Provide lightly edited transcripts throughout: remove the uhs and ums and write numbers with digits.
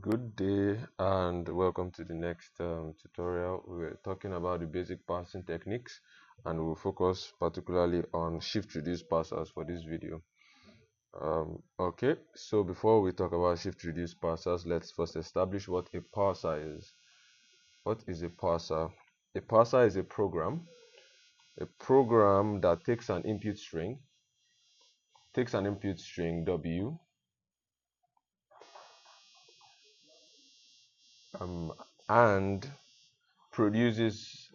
Good day and welcome to the next tutorial. We're talking about the basic parsing techniques and we'll focus particularly on shift reduce parsers for this video. Okay, so before we talk about shift reduce parsers, let's first establish what a parser is. What is a parser? A parser is a program that takes an input string, W, and produces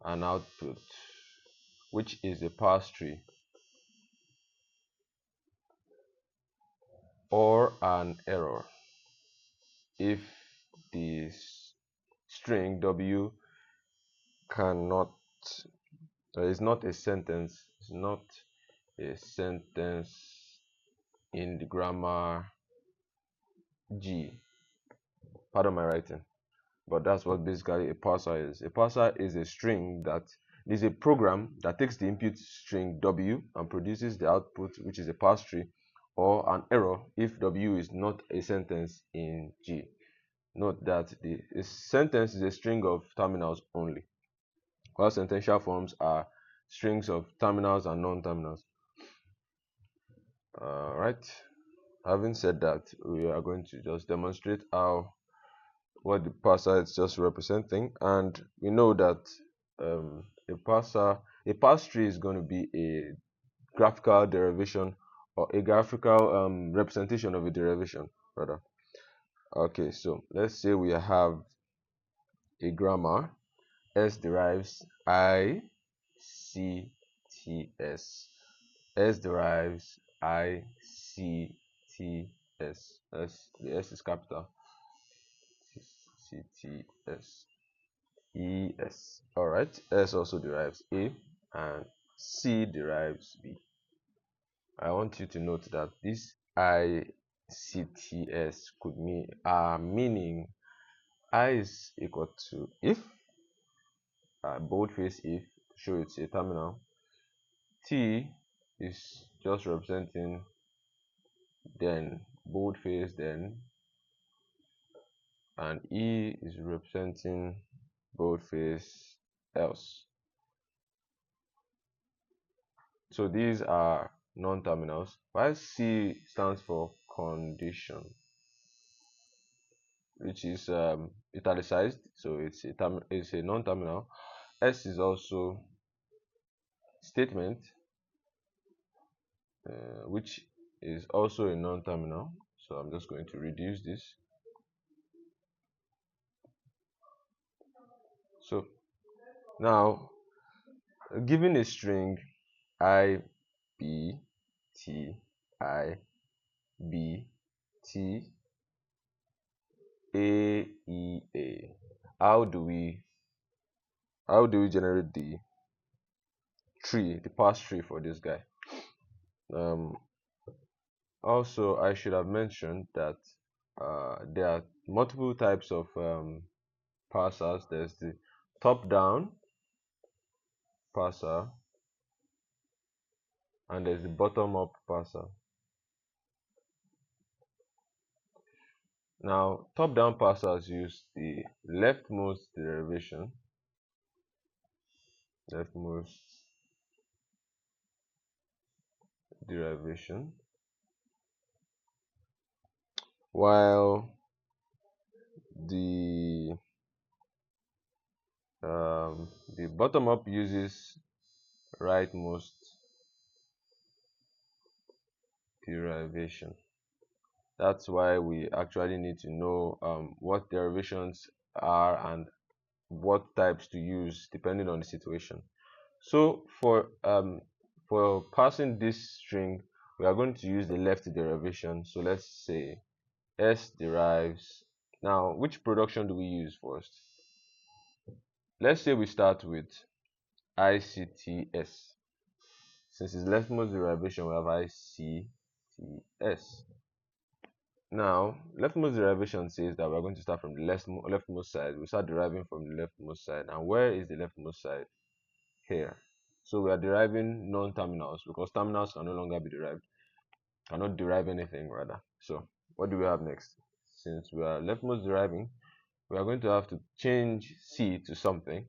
an output, which is a parse tree or an error if the string W cannot is not a sentence, it's not a sentence in the grammar G. Pardon my writing, but that's what basically a parser is. A parser is a string that is a program that takes the input string W and produces the output, which is a parse tree, or an error if W is not a sentence in G. Note that the sentence is a string of terminals only, while sentential forms are strings of terminals and non-terminals. Right. Having said that, we are going to just demonstrate what the parser is just representing, and we know that a parse tree is going to be a graphical derivation or a graphical representation of a derivation, rather. Okay, so let's say we have a grammar S derives I C T S. S derives I C T S. The S is capital. C T S E S. Alright. S also derives A and C derives B. I want you to note that this I C T S could mean meaning I is equal to if, boldface if, to show it's a terminal. T is just representing then, boldface then, and E is representing boldface else. So these are non-terminals, while C stands for condition, which is italicized, so it's a non-terminal. S is also statement, which is also a non-terminal. So I'm just going to reduce this. So now, given a string I B T I B T A E A, how do we generate the parse tree for this guy? Also, I should have mentioned that there are multiple types of parsers. There's the top-down parser and there's the bottom-up parser. Now, top-down parsers use the leftmost derivation, while the bottom-up uses rightmost derivation. That's why we actually need to know what derivations are and what types to use depending on the situation. So for parsing this string, we are going to use the left derivation. So let's say S derives. Now, which production do we use first? Let's say we start with ICTS. Since it's leftmost derivation, we have ICTS. Now, leftmost derivation says that we're going to start from the leftmost side. We start deriving from the leftmost side. And where is the leftmost side? Here. So we are deriving non-terminals because terminals can no longer be derived. Cannot derive anything rather. So what do we have next? since we are leftmost deriving, we are going to have to change C to something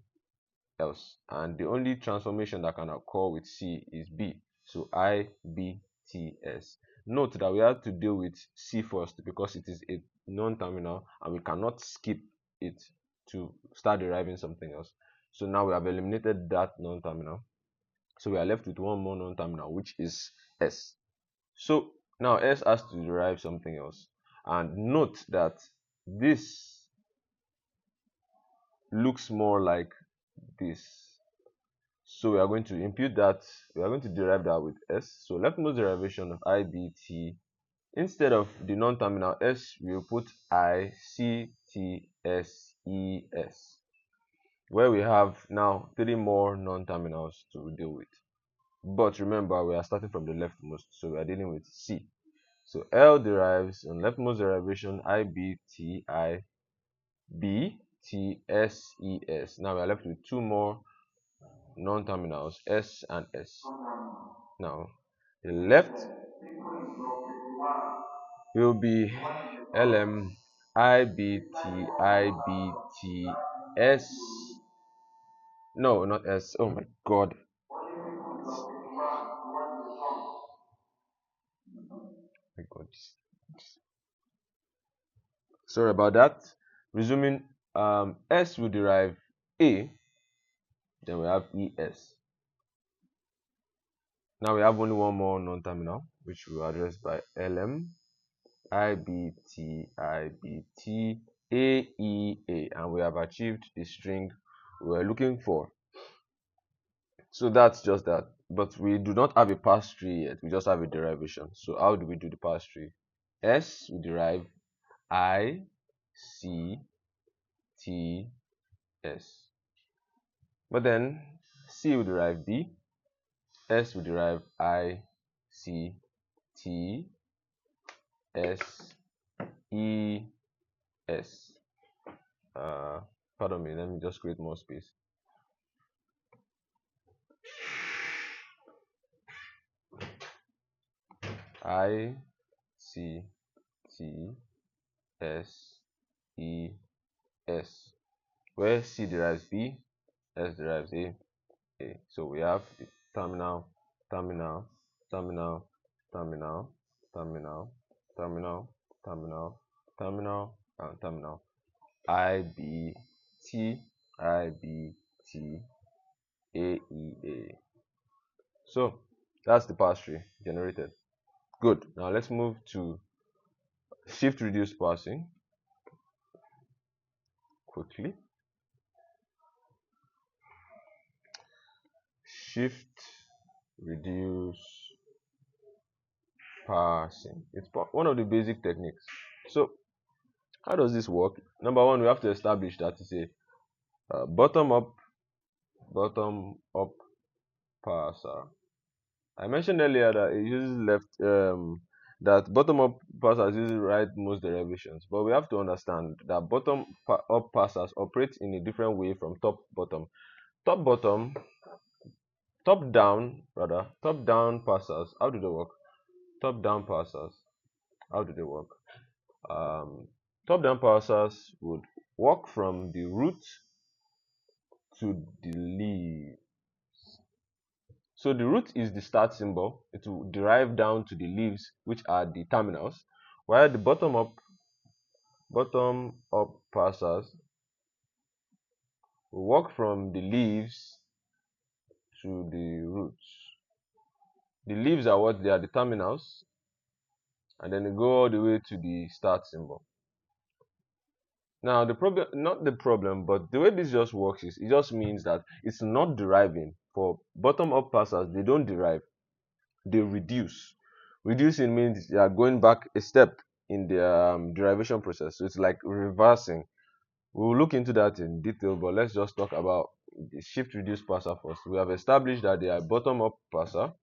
else, and the only transformation that can occur with C is B. So I, B, T, S. Note that we have to deal with C first because it is a non-terminal and we cannot skip it to start deriving something else. So now we have eliminated that non-terminal. So we are left with one more non-terminal, which is S. So now S has to derive something else. And note that this looks more like this. So we are going to impute that, we are going to derive that with S. So leftmost derivation of IBT, instead of the non-terminal S, we will put ICTSES, where we have now 3 more non-terminals to deal with. But remember, we are starting from the leftmost, so we are dealing with C. So L derives on leftmost derivation IBTIBTSES. Now we are left with 2 more non-terminals, S and S. Now the left will be LM IBTIBTS. No, not S. Oh my god. My god. Sorry about that. Resuming, S will derive A, then we have ES. Now we have only one more non-terminal, which we will address by LM IBTIBTAEA, and we have achieved the string we were looking for. So that's just that. But we do not have a parse tree yet, we just have a derivation. So how do we do the parse tree? S we derive I, C, T, S. But then C will derive B, S will derive I, C, T, S, E, S. Pardon me, let me just create more space. I, C, T, S, E, S. Where C derives B, S derives A. So we have the terminal, terminal, terminal, terminal, terminal, terminal, terminal, terminal, and terminal. I, B, T, I, B, T, A, E, A. So that's the parse tree generated. Good. Now let's move to shift reduce parsing quickly. Shift reduce parsing. It's one of the basic techniques. So how does this work? Number one, we have to establish that it's a bottom up parser. I mentioned earlier that it uses that bottom up parsers uses rightmost derivations, but we have to understand that bottom up parsers operate in a different way from top bottom. Top down parsers. How do they work? Top down parsers. How do they work? Top down parsers would walk from the root to the leaf. So the root is the start symbol. It will derive down to the leaves, which are the terminals, while the bottom up parsers will walk from the leaves to the roots. The leaves are what? They are the terminals, and then they go all the way to the start symbol. Now the problem, not the problem, but the way this just works is it just means that it's not deriving. For bottom up parsers, they don't derive, they reduce. Reducing means they are going back a step in their derivation process. So it's like reversing. We'll look into that in detail, but let's just talk about the shift reduce parser first. We have established that they are bottom up parser.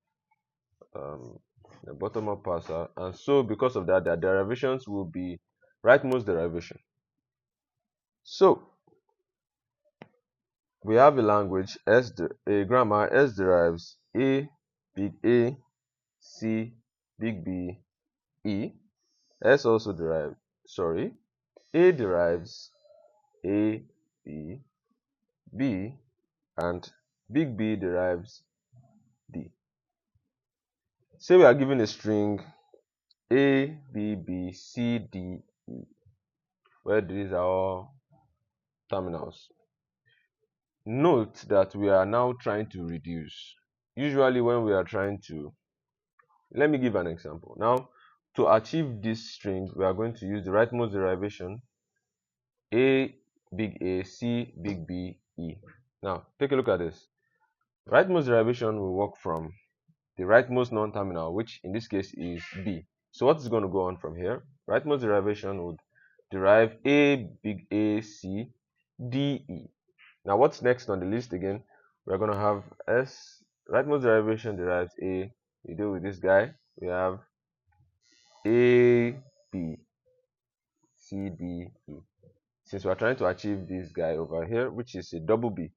The bottom up parser, and so because of that, their derivations will be rightmost derivation. So we have a language a grammar. S derives A, big A, C, big B, E. S also derives, sorry, A derives A, B, B, and big B derives D. Say we are given a string A, B, B, C, D, E, where these are all terminals. Note that we are now trying to reduce. Usually when we are trying to, let me give an example. Now, to achieve this string, we are going to use the rightmost derivation, A, big A, C, big B, E. Now, take a look at this. Rightmost derivation will work from the rightmost non-terminal, which in this case is B. So what is going to go on from here? Rightmost derivation would derive A, big A, C, D, E. Now what's next on the list again? We're going to have S. Rightmost derivation derives A. We deal with this guy. We have A, B, C, D, E. Since we're trying to achieve this guy over here, which is a double B.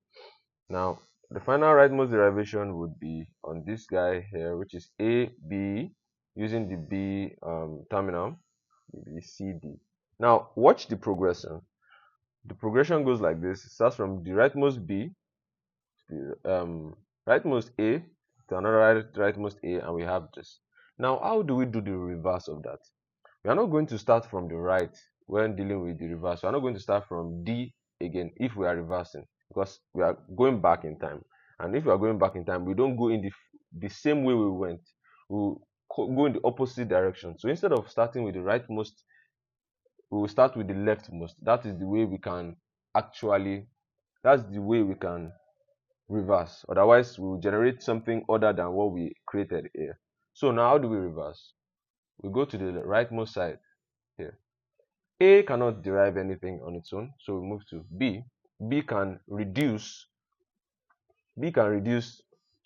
Now, the final rightmost derivation would be on this guy here, which is A, B, using the B terminal, B, C, D. Now, watch the progression. The progression goes like this. It starts from the rightmost B, the rightmost A, to another rightmost A, and we have this. Now, how do we do the reverse of that? We are not going to start from the right when dealing with the reverse. We are not going to start from D again if we are reversing, because we are going back in time. And if we are going back in time, we don't go in the same way we went. We go in the opposite direction. So instead of starting with the rightmost, we will start with the leftmost. That is the way we can actually, that's the way we can reverse. Otherwise, we will generate something other than what we created here. So now how do we reverse? We go to the rightmost side here. A cannot derive anything on its own, so we move to B. B can reduce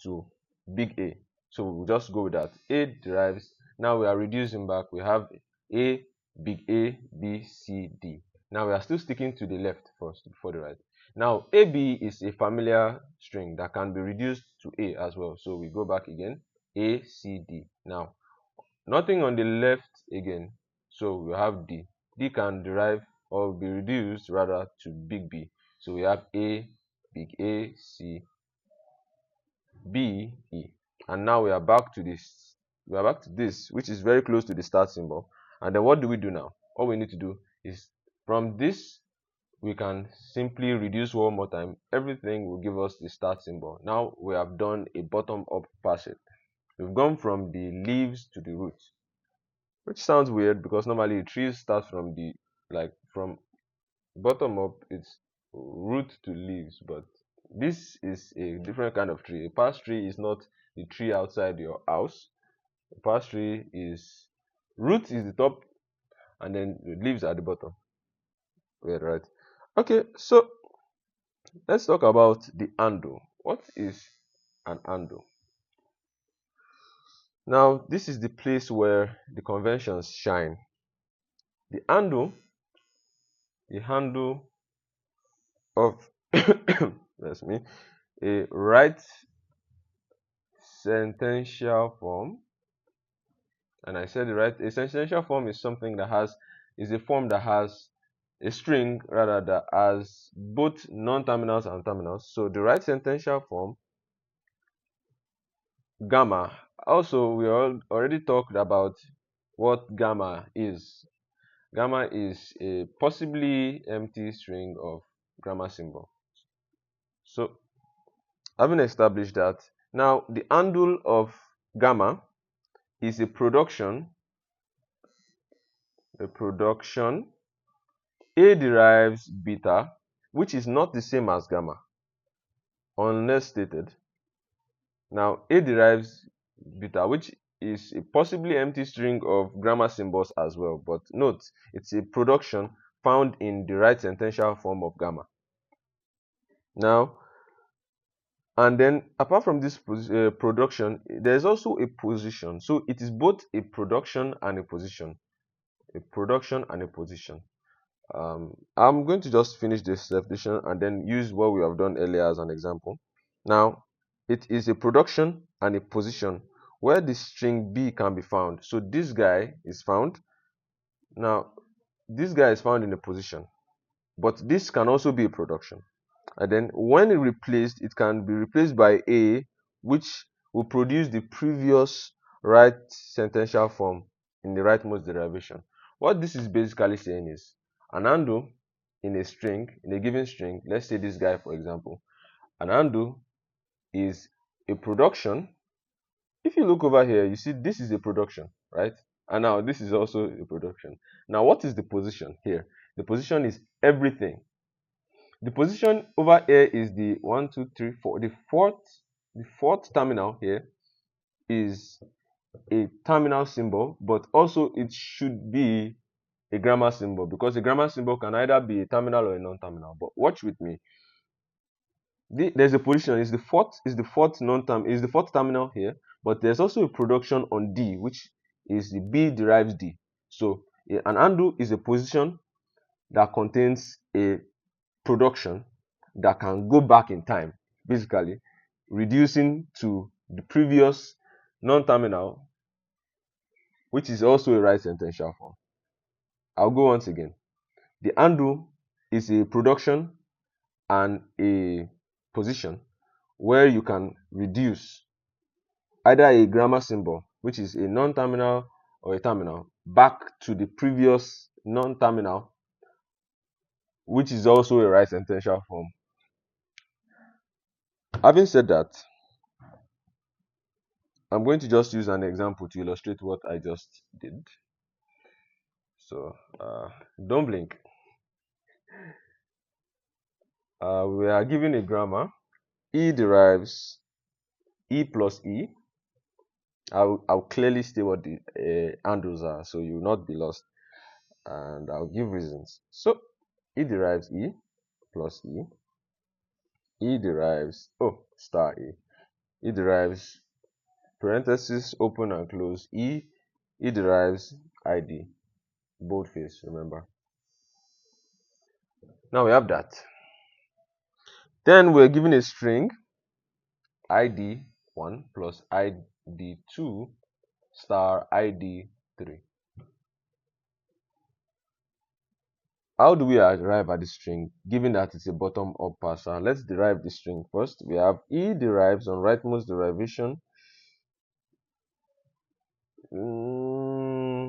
to big A, so we'll just go with that. A derives. Now we are reducing back. We have A, big A, B, C, D. Now we are still sticking to the left first before the right. Now AB is a familiar string that can be reduced to A as well, so we go back again. A, C, D. Now nothing on the left again, so we have D. D can derive or be reduced rather to big B. So we have A, big A, C, B, E. And now we are back to this. We are back to this, which is very close to the start symbol. And then what do we do now? All we need to do is from this, we can simply reduce one more time. Everything will give us the start symbol. Now we have done a bottom-up parser. We've gone from the leaves to the roots, which sounds weird because normally trees start from the, like, from bottom up, it's root to leaves, but this is a different kind of tree. A parse tree is not the tree outside your house. A parse tree is root is the top and then the leaves are the bottom. Weird, right? Okay, so let's talk about the handle. What is an handle? Now this is the place where the conventions shine. The handle of that's me, a right sentential form. And I said the right, a sentential form is something that is a form that has a string rather that has both non-terminals and terminals. So the right sentential form, gamma. Also, we already talked about what gamma is. Gamma is a possibly empty string of grammar symbol. So having established that, now the handle of gamma is a production A derives beta, which is not the same as gamma unless stated. Now A derives beta, which is a possibly empty string of grammar symbols as well, but note it's a production found in the right sentential form of gamma. Now, and then apart from this production, there is also a position. So it is both a production and a position. A production and a position. I'm going to just finish this definition and then use what we have done earlier as an example. Now, it is a production and a position where the string B can be found. So this guy is found. Now, this guy is found in a position, but this can also be a production. And then when replaced, it can be replaced by a, which will produce the previous right sentential form in the rightmost derivation. What this is basically saying is an handle in a string, in a given string, let's say this guy for example, an handle is a production. If you look over here, you see this is a production, right? And now this is also a production. Now what is the position here? The position is everything. The position over here is the 1, 2, 3, 4. The fourth terminal here is a terminal symbol, but also it should be a grammar symbol, because a grammar symbol can either be a terminal or a non-terminal. But watch with me. There's a position, is the fourth terminal here, but there's also a production on D, which is the B derives D. So an handle is a position that contains a production that can go back in time, basically reducing to the previous non-terminal, which is also a right sentential form. I'll go once again. The handle is a production and a position where you can reduce either a grammar symbol, which is a non-terminal or a terminal, back to the previous non-terminal, which is also a right sentential form. Having said that, I'm going to just use an example to illustrate what I just did. So don't blink. We are given a grammar. E derives E plus E. I'll clearly state what the handles are, so you will not be lost. And I'll give reasons. So E derives E plus E. E derives, star E. E derives parenthesis open and close E. E derives ID. Boldface, remember. Now we have that. Then we're given a string ID1 plus ID2 star ID3. How do we arrive at the string, given that it's a bottom-up parser? Let's derive the string first. We have E derives on rightmost derivation.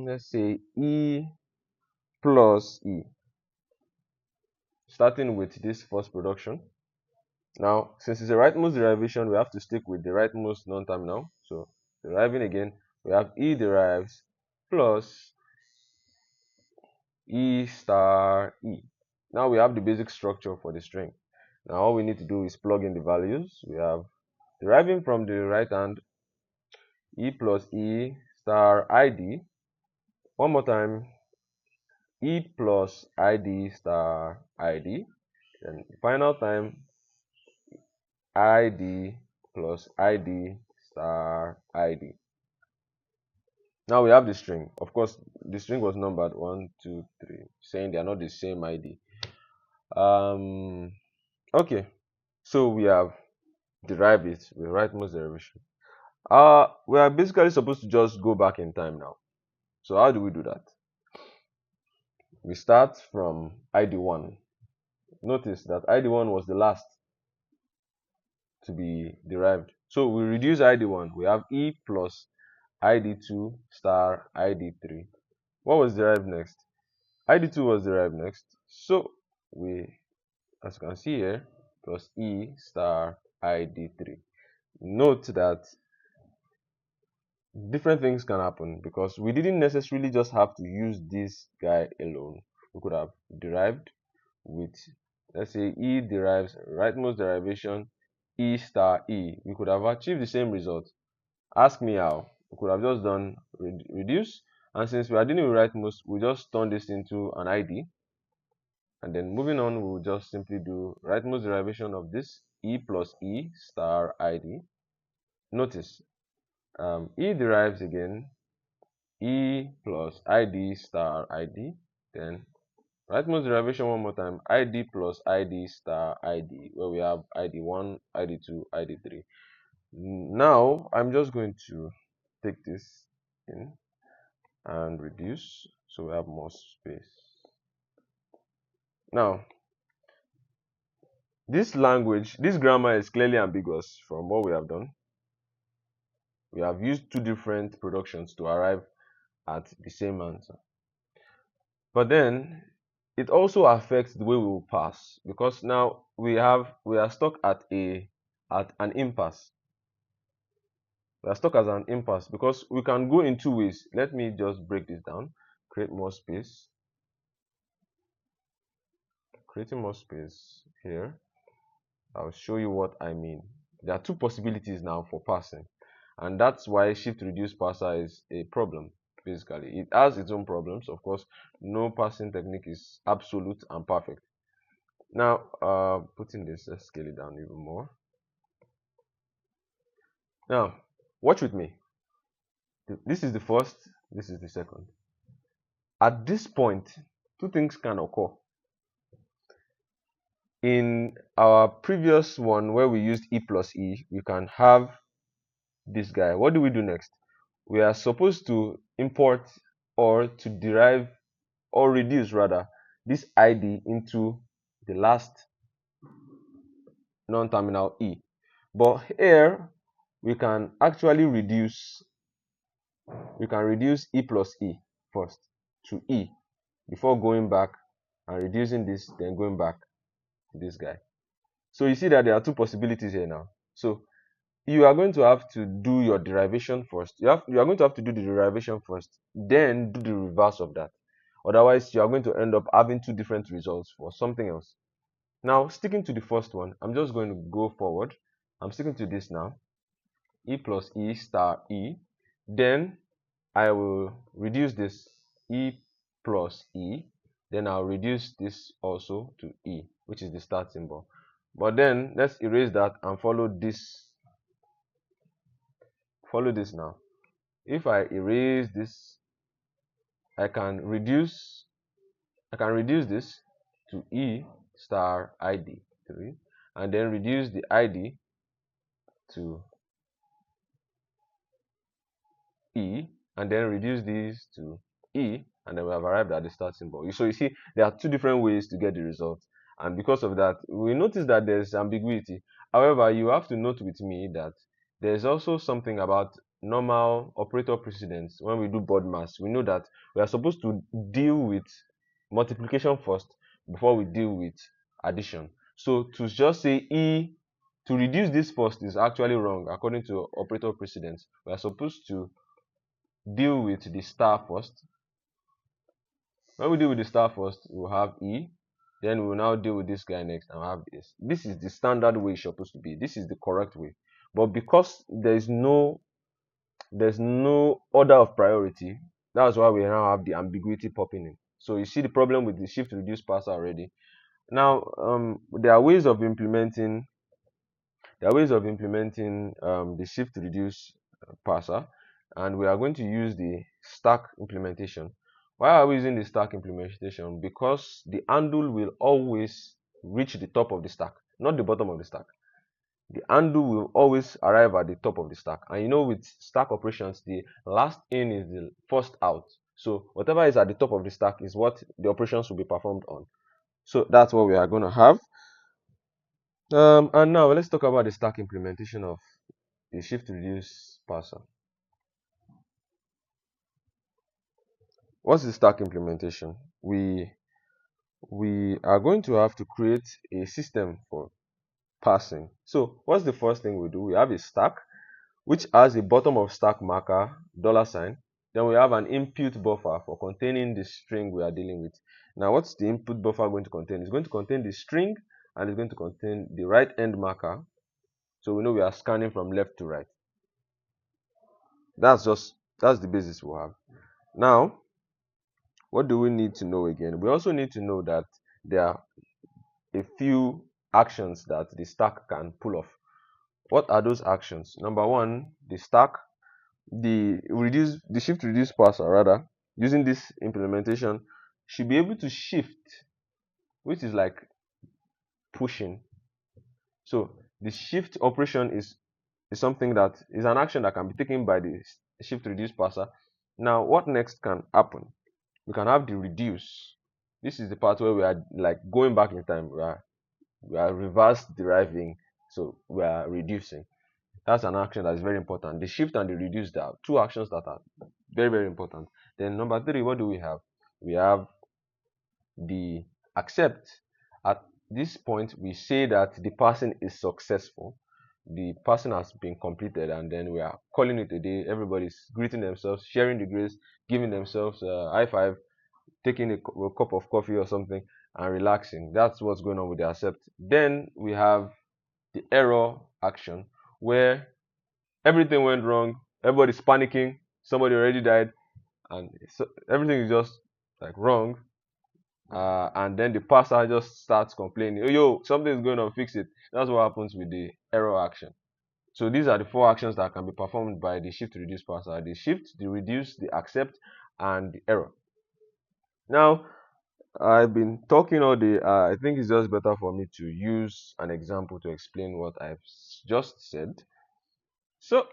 Let's say E plus E, starting with this first production. Now, since it's a rightmost derivation, we have to stick with the rightmost non-terminal. So, deriving again, we have E derives plus E star E. Now we have the basic structure for the string. Now all we need to do is plug in the values. We have deriving from the right hand E plus E star ID. One more time, E plus ID star ID. And final time, ID plus ID star ID. Now we have the string. Of course, the string was numbered 1, 2, 3, saying they are not the same ID. Okay, so we have derived it with rightmost derivation. We are basically supposed to just go back in time now. So how do we do that? We start from ID1. Notice that ID1 was the last to be derived. So we reduce ID1. We have E plus ID2 star ID3. What was derived next? ID2 was derived next. So we, as you can see here, plus E star ID3. Note that different things can happen, because we didn't necessarily just have to use this guy alone. We could have derived with, let's say, E derives rightmost derivation E star E. We could have achieved the same result. Ask me how. We could have just done reduce, and since we are dealing with rightmost, we just turn this into an ID, and then moving on, we will just simply do rightmost derivation of this E plus E star ID. Notice E derives again E plus ID star ID. Then rightmost derivation one more time, ID plus ID star ID, where we have ID1, ID2, ID3. Now I'm just going to take this in and reduce, so we have more space. Now, this grammar is clearly ambiguous from what we have done. We have used two different productions to arrive at the same answer. But then it also affects the way we will pass, because now we are stuck at an impasse. We are stuck as an impasse because we can go in two ways. Let me just break this down. Create more space. Creating more space here. I'll show you what I mean. There are two possibilities now for parsing, and that's why shift reduce parser is a problem. Basically, it has its own problems. Of course, no parsing technique is absolute and perfect. Now, putting this, let's scale it down even more. Now, watch with me. This is the first, this is the second. At this point, two things can occur. In our previous one where we used e plus e, we can have this guy. What do we do next? We are supposed to import or to derive or reduce rather this id into the last non-terminal e. But here we can actually reduce e plus e first to e before going back and reducing this, then going back to this guy. So you see that there are two possibilities here now. So you are going to have to do your derivation first. You are going to have to do the derivation first, then do the reverse of that. Otherwise, you are going to end up having two different results for something else. Now, sticking to the first one, I'm just going to go forward. I'm sticking to this now. E plus E star E. Then I will reduce this E plus E. Then I'll reduce this also to E, which is the start symbol. But then let's erase that and follow this. Follow this now. If I erase this, I can reduce this to E star ID 3, and then reduce the ID to E, and then reduce these to E, and then we have arrived at the start symbol. So you see, there are two different ways to get the result, and because of that, we notice that there's ambiguity. However, you have to note with me that there's also something about normal operator precedence. When we do board mass, we know that we are supposed to deal with multiplication first before we deal with addition. So to just say E to reduce this first is actually wrong according to operator precedence. We are supposed to deal with the star first. When we deal with the star first, we'll have E. Then we'll now deal with this guy next and we'll have this. This is the standard way it's supposed to be. This is the correct way. But because there's no order of priority, that's why we now have the ambiguity popping in. So you see the problem with the shift reduce parser already. Now, there are ways of implementing the shift reduce parser, and we are going to use the stack implementation. Why are we using the stack implementation? Because the handle will always reach the top of the stack, not the bottom of the stack. The handle will always arrive at the top of the stack, and you know, with stack operations, the last in is the first out. So whatever is at the top of the stack is what the operations will be performed on. So that's what we are going to have. And now let's talk about the stack implementation of the shift reduce parser. What's the stack implementation? We are going to have to create a system for parsing. So what's the first thing we do? We have a stack which has a bottom of stack marker $sign. Then we have an input buffer for containing the string we are dealing with. Now, what's the input buffer going to contain? It's going to contain the string, and it's going to contain the right end marker. So we know we are scanning from left to right. That's the basis we have. Now, what do we need to know again? We also need to know that there are a few actions that the stack can pull off. What are those actions? Number one, the shift reduce parser rather, using this implementation, should be able to shift, which is like pushing. So the shift operation is something that is an action that can be taken by the shift reduce parser. Now, what next can happen? We can have the reduce. This is the part where we are like going back in time. We are reverse deriving, so we are reducing. That's an action that is very important. The shift and the reduce, are two actions that are very, very important. Then number three, what do we have? We have the accept. At this point, we say that the parsing is successful. The parsing has been completed, and then we are calling it a day. Everybody's greeting themselves, sharing the grace, giving themselves a high five, taking a cup of coffee or something, and relaxing. That's what's going on with the accept. Then we have the error action, where everything went wrong, everybody's panicking, somebody already died, and so everything is just like wrong. And then the parser just starts complaining, oh, yo, something is going on, fix it. That's what happens with the error action. So these are the four actions that can be performed by the shift reduce parser: the shift, the reduce, the accept, and the error. Now, I've been talking all day. I think it's just better for me to use an example to explain what I've just said. So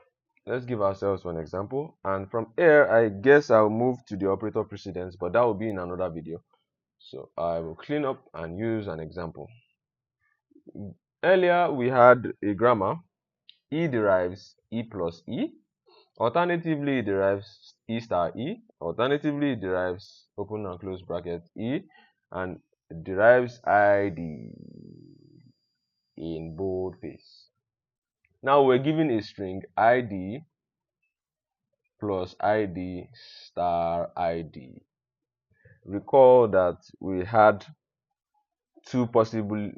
let's give ourselves one example. And from here, I guess I'll move to the operator precedence, but that will be in another video. So I will clean up and use an example. Earlier, we had a grammar. E derives E plus E. Alternatively, it derives E star E. Alternatively, it derives open and close bracket E. And it derives ID in boldface. Now we're given a string ID plus ID star ID. Recall that we had two possible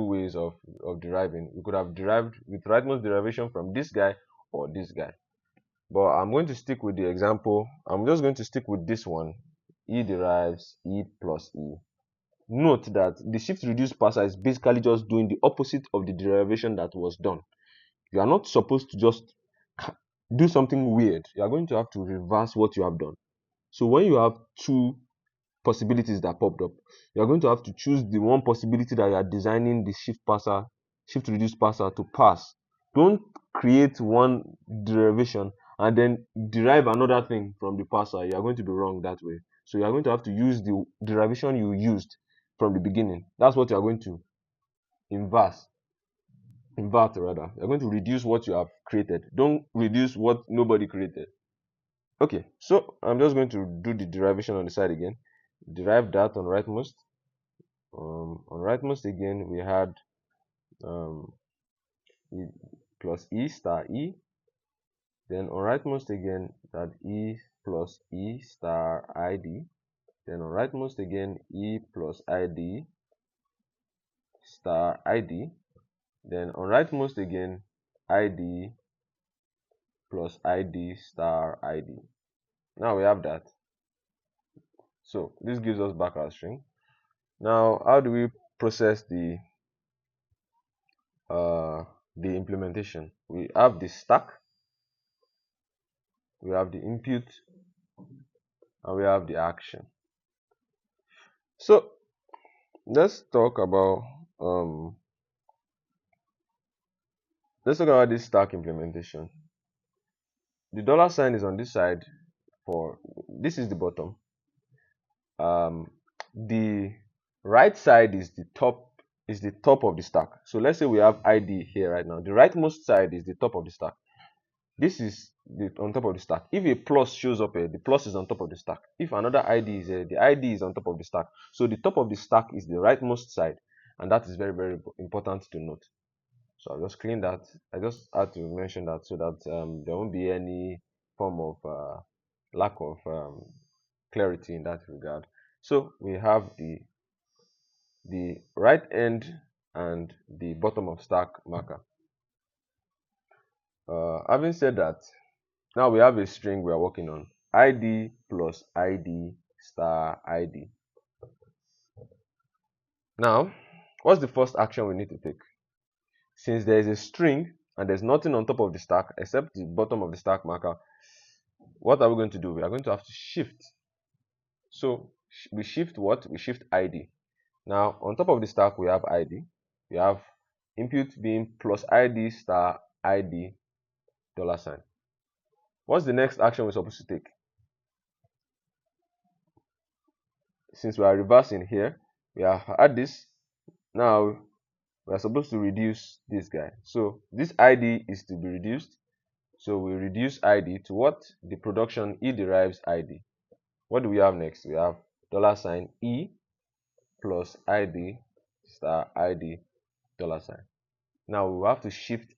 ways of deriving. We could have derived with rightmost derivation from this guy or this guy. But I'm going to stick with the example. I'm just going to stick with this one. E derives E plus E. Note that the shift reduce parser is basically just doing the opposite of the derivation that was done. You are not supposed to just do something weird. You are going to have to reverse what you have done. So when you have two possibilities that popped up, you are going to have to choose the one possibility that you are designing the shift reduce parser to pass. Don't create one derivation and then derive another thing from the parser. You are going to be wrong that way. So you are going to have to use the derivation you used from the beginning. That's what you are going to invert rather. You're going to reduce what you have created. Don't reduce what nobody created. Okay, so I'm just going to do the derivation on the side again. Derive that on rightmost. On rightmost again, we had E plus E star E. Then on rightmost again, that E plus E star ID. Then on rightmost again, E plus ID star ID. Then on rightmost again, ID plus ID star ID. Now we have that. So this gives us back our string. Now, how do we process the implementation? We have the stack, we have the input, and we have the action. So let's talk about this stack implementation. The dollar sign is on this side. For this is the bottom. The right side is the top of the stack. So let's say we have ID here right now. The rightmost side is the top of the stack. This is on top of the stack. If a plus shows up here, the plus is on top of the stack. If another ID is here, the ID is on top of the stack. So the top of the stack is the rightmost side, and that is very, very important to note. So I'll just clean that. I just had to mention that so that there won't be any form of lack of clarity in that regard. So we have the right end and the bottom of stack marker. Having said that, now we have a string we are working on. ID plus ID star ID. Now, what's the first action we need to take? Since there is a string and there's nothing on top of the stack except the bottom of the stack marker, what are we going to do? We are going to have to shift. So we shift what? We shift ID. Now, on top of the stack, we have ID. We have input being plus ID star ID dollar sign. What's the next action we're supposed to take? since we are reversing here, we have had this. Now we are supposed to reduce this guy. So this ID is to be reduced. So we reduce ID to what? The production E derives ID. What do we have next? We have $E plus ID star ID $. Now we have to shift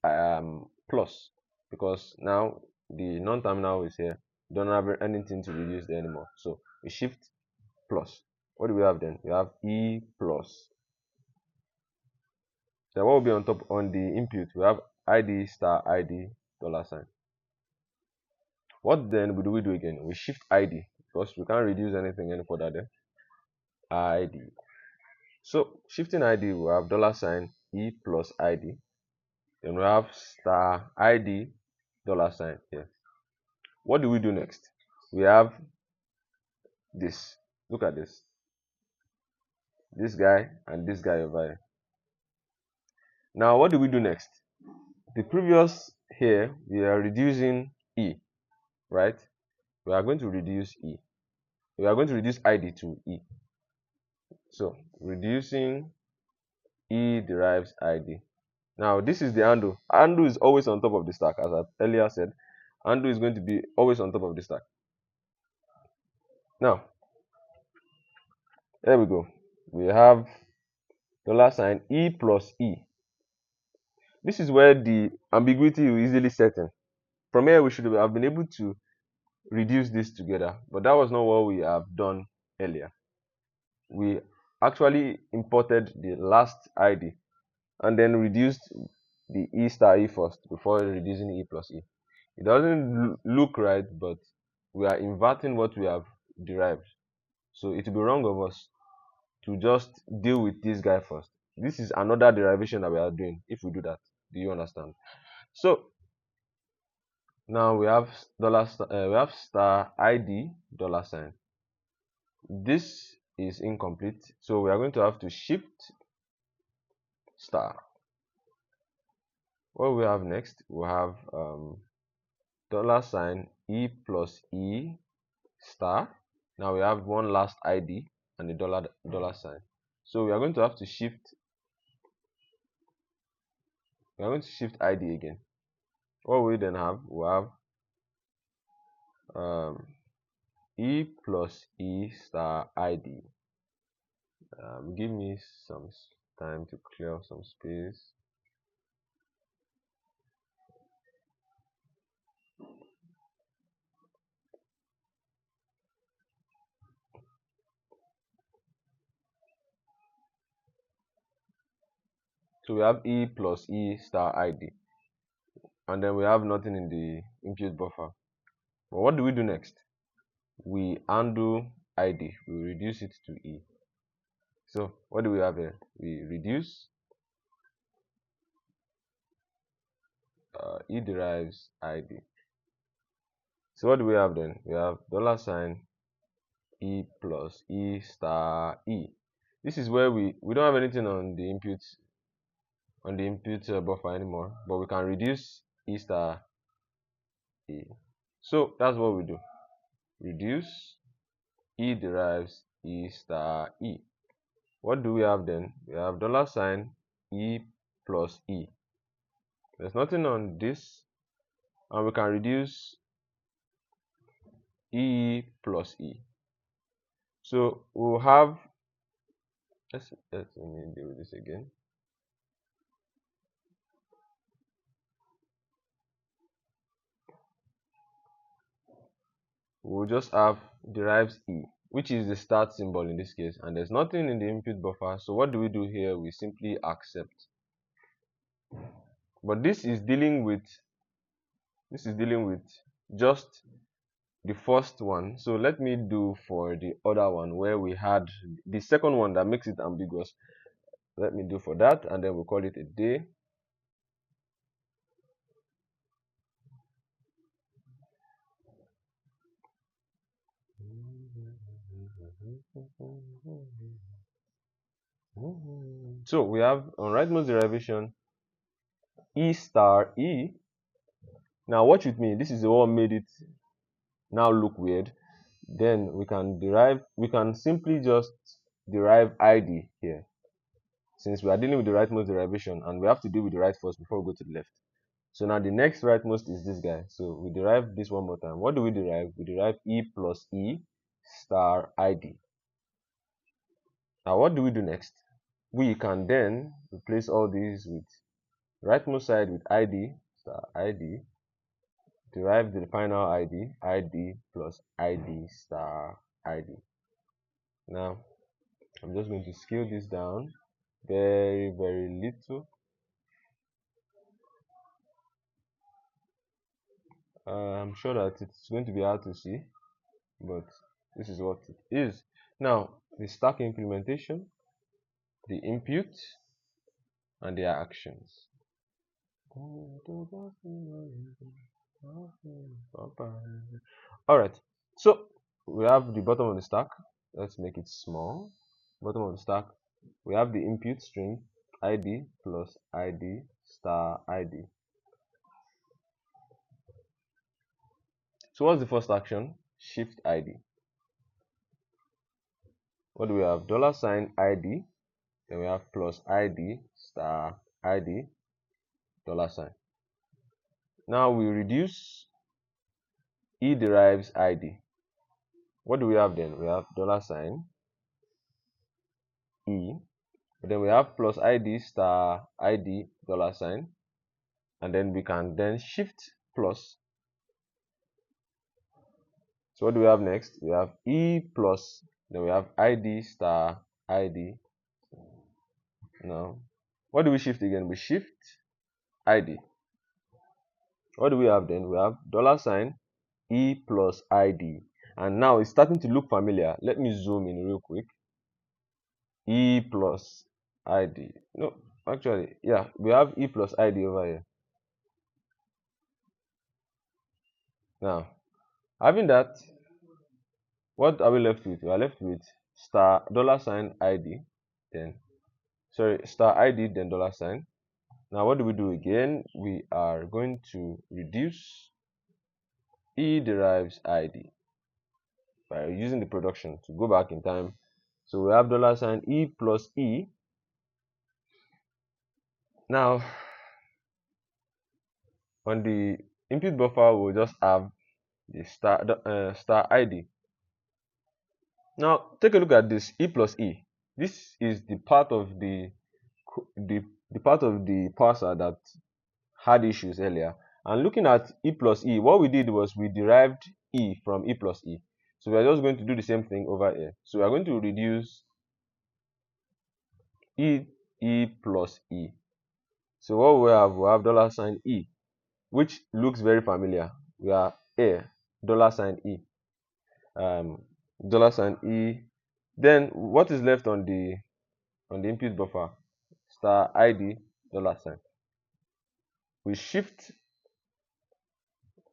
plus, because now the non-terminal is here. Don't have anything to reduce there anymore. So we shift plus. What do we have then? We have E plus. Then what will be on top on the input? We have ID star ID $. What then do we do again? We shift ID, because we can't reduce anything any further there. ID. So shifting ID, we have $E plus ID. Then we have star ID $. Here. What do we do next? We have this. Look at this. This guy and this guy over here. Now what do we do next? The previous here, we are reducing E, right? We are going to reduce E. We are going to reduce ID to E. So reducing E derives ID. Now this is the undo. Undo is always on top of the stack, as I earlier said. Undo is going to be always on top of the stack. Now, there we go. We have $E plus E. This is where the ambiguity is easily certain. From here, we should have been able to reduce this together, but that was not what we have done earlier. We actually imported the last ID and then reduced the E star E first before reducing E plus E. It doesn't look right, but we are inverting what we have derived. So it will be wrong of us to just deal with this guy first. This is another derivation that we are doing if we do that. Do you understand? So now we have star ID $. This is incomplete, so we are going to have to shift star. What we have next? We have $E plus E star. Now we have one last ID and the dollar sign. So we are going to have to shift. We are going to shift ID again. What we then have? We have E plus E star ID. Give me some time to clear some space. So we have E plus E star ID, and then we have nothing in the input buffer. But what do we do next? We undo ID. We reduce it to E. So what do we have here? We reduce E derives ID. So what do we have then? We have $E plus E star E. This is where we don't have anything on the input buffer anymore, but we can reduce E star E. So that's what we do. Reduce E derives E star E. What do we have then? We have $E plus E. There's nothing on this, and we can reduce E plus E. So we'll have, let me deal with this again. We'll just have derives E, which is the start symbol in this case, and there's nothing in the input buffer. So what do we do here? We simply accept. But this is dealing with just the first one. So let me do for the other one where we had the second one that makes it ambiguous. Let me do for that, and then we'll call it a day. So we have on rightmost derivation E star E. Now watch with me. This is the one made it now look weird. then we can simply just derive id here, since we are dealing with the rightmost derivation and we have to deal with the right first before we go to the left. So now the next rightmost is this guy. So we derive this one more time. What do we derive? We derive e plus e star id. Now what do we do next? We can then replace all these with rightmost side with id star id, derive the final id plus id star id. Now I'm just going to scale this down very little. I'm sure that it's going to be hard to see, but this is what it is. Now the stack implementation, the input, and their actions. Alright, so we have the bottom of the stack. Let's make it small. Bottom of the stack, we have the input string id plus id star id. So what's the first action? Shift id. What do we have? $id, then we have plus id star id $. Now we reduce e derives id. What do we have then? We have $e, then we have plus id star id $, and then we can then shift plus. So what do we have next? We have e plus, then we have id star id. Now what do we shift again? We shift id. What do we have then? We have $e plus id, and now it's starting to look familiar. Let me zoom in real quick. E plus id. No, actually, yeah, we have e plus id over here. Now, having that, what are we left with? We are left with star $id, then star id, then $. Now what do we do again? We are going to reduce e derives id by using the production to go back in time. So we have $e plus e. Now on the input buffer, we'll just have the star id. Now take a look at this e plus e. This is the part of the part of the parser that had issues earlier. And looking at e plus e, what we did was we derived e from e plus e. So we are just going to do the same thing over here. So we are going to reduce e plus e. So what we have $e, which looks very familiar. We are here $e, $e. Then what is left on the input buffer? Star id $. We shift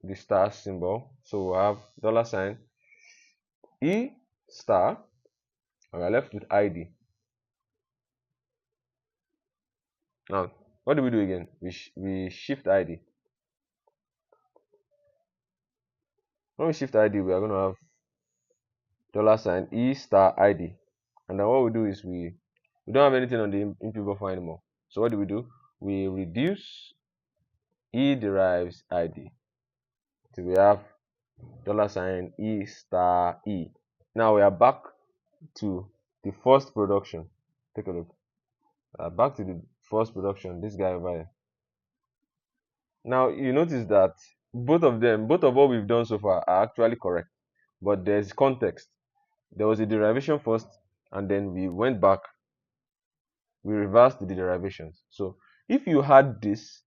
the star symbol, so we have $e star, and we are left with id. Now what do we do again? We shift id. When we shift id, we are going to have $e star id, and then what we do is we don't have anything on the input buffer anymore. So what do? We reduce e derives id. So we have $e star e. Now we are back to the first production. Take a look. Back to the first production. This guy over here. Now you notice that both of what we've done so far are actually correct, but there's context. There was a derivation first, and then we went back. We reversed the derivations. So if you had this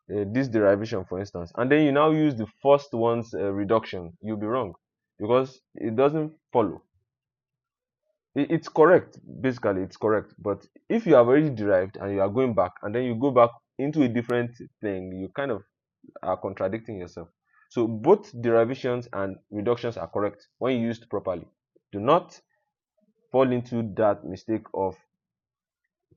derivation, for instance, and then you now use the first one's reduction, you'll be wrong, because it doesn't follow. It's correct, basically it's correct, but if you have already derived and you are going back and then you go back into a different thing, you kind of are contradicting yourself. So both derivations and reductions are correct when used properly. Do not fall into that mistake of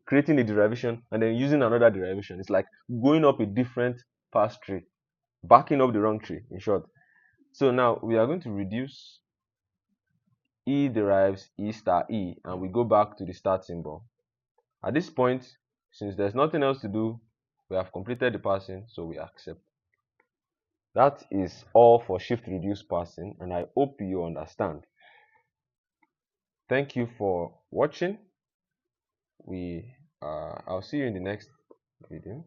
creating a derivation and then using another derivation. It's like going up a different parse tree, backing up the wrong tree, in short. So now we are going to reduce E derives E star E, and we go back to the start symbol. At this point, since there's nothing else to do, we have completed the parsing, so we accept. That is all for shift reduce parsing, and I hope you understand. Thank you for watching. I'll see you in the next video.